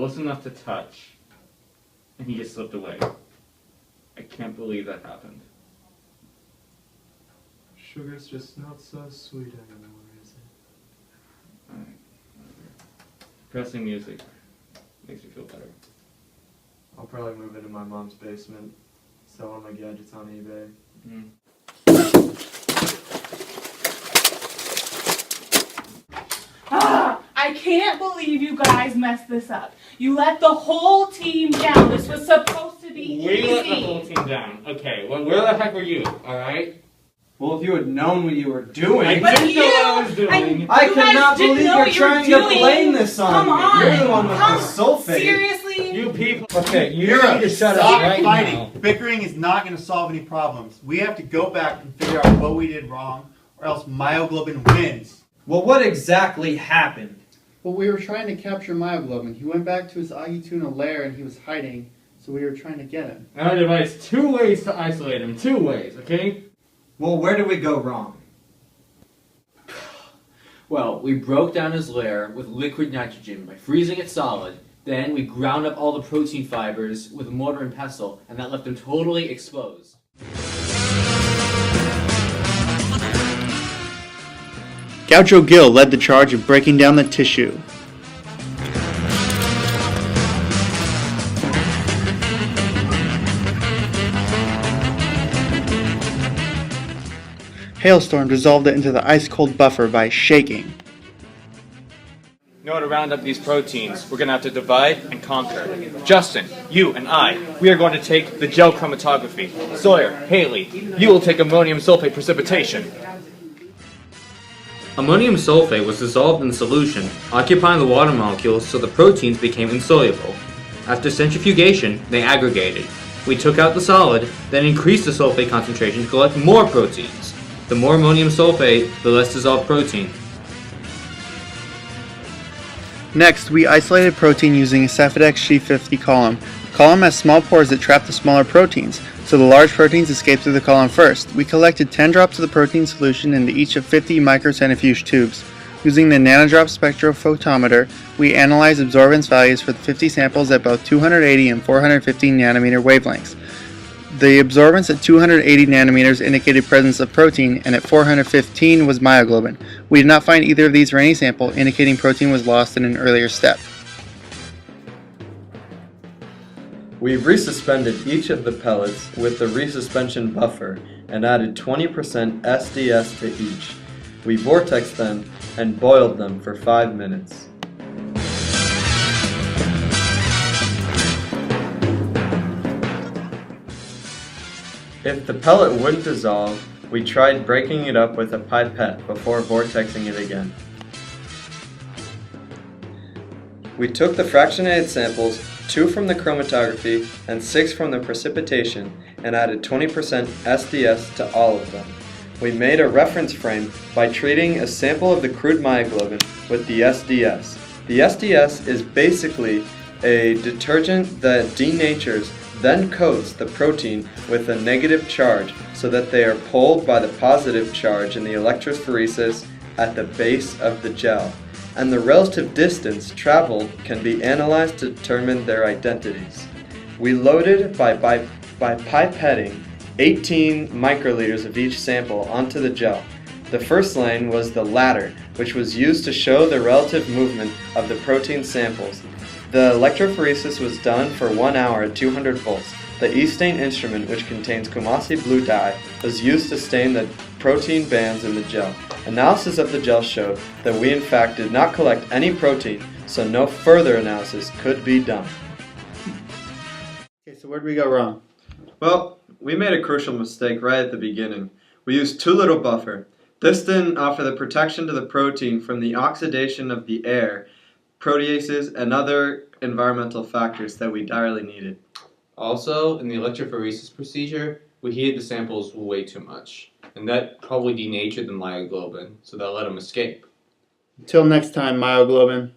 close enough to touch, and he just slipped away. I can't believe that happened. Sugar's just not so sweet anymore, is it? Alright. Pressing music makes me feel better. I'll probably move into my mom's basement, sell all my gadgets on eBay. I can't believe you guys messed this up. You let the whole team down. This was supposed to be easy. We let the whole team down. Okay, well, where the heck were you, alright? Well, if you had known what you were doing... I didn't know what I was doing. I cannot believe you're trying to blame this on me. You're the one with the sulfate. Seriously? You people. Okay, you You're need to shut up stop right fighting. now. Bickering is not going to solve any problems. We have to go back and figure out what we did wrong, or else Myoglobin wins. Well, what exactly happened? Well, we were trying to capture Myoglobin. He went back to his Agituna lair and he was hiding, so we were trying to get him. I devised 2 ways to isolate him. 2 ways, okay? Well, where did we go wrong? Well, we broke down his lair with liquid nitrogen by freezing it solid. Then we ground up all the protein fibers with a mortar and pestle, and that left him totally exposed. Gaucho Gill led the charge of breaking down the tissue. Hailstorm dissolved it into the ice-cold buffer by shaking. In order to round up these proteins, we're going to have to divide and conquer. Justin, you and I, we are going to take the gel chromatography. Sawyer, Haley, you will take ammonium sulfate precipitation. Ammonium sulfate was dissolved in the solution, occupying the water molecules so the proteins became insoluble. After centrifugation, they aggregated. We took out the solid, then increased the sulfate concentration to collect more proteins. The more ammonium sulfate, the less dissolved protein. Next, we isolated protein using a Cefidex G50 column. The column has small pores that trap the smaller proteins, so the large proteins escape through the column first. We collected 10 drops of the protein solution into each of 50 microcentrifuge tubes. Using the nanodrop spectrophotometer, we analyzed absorbance values for the 50 samples at both 280 and 415 nanometer wavelengths. The absorbance at 280 nanometers indicated presence of protein, and at 415 was myoglobin. We did not find either of these for any sample, indicating protein was lost in an earlier step. We resuspended each of the pellets with the resuspension buffer and added 20% SDS to each. We vortexed them and boiled them for 5 minutes. If the pellet wouldn't dissolve, we tried breaking it up with a pipette before vortexing it again. We took the fractionated samples, 2 from the chromatography and 6 from the precipitation, and added 20% SDS to all of them. We made a reference frame by treating a sample of the crude myoglobin with the SDS. The SDS is basically a detergent that denatures, then coats the protein with a negative charge so that they are pulled by the positive charge in the electrophoresis at the base of the gel, and the relative distance traveled can be analyzed to determine their identities. We loaded by pipetting 18 microliters of each sample onto the gel. The first lane was the ladder, which was used to show the relative movement of the protein samples. The electrophoresis was done for 1 hour at 200 volts. The E-stain instrument, which contains Kumasi blue dye, was used to stain the protein bands in the gel. Analysis of the gel showed that we in fact did not collect any protein, so no further analysis could be done. Okay, so where did we go wrong? Well, we made a crucial mistake right at the beginning. We used too little buffer. This didn't offer the protection to the protein from the oxidation of the air, proteases, and other environmental factors that we direly needed. Also, in the electrophoresis procedure, we heated the samples way too much, and that probably denatured the myoglobin, so that let them escape. Until next time, myoglobin.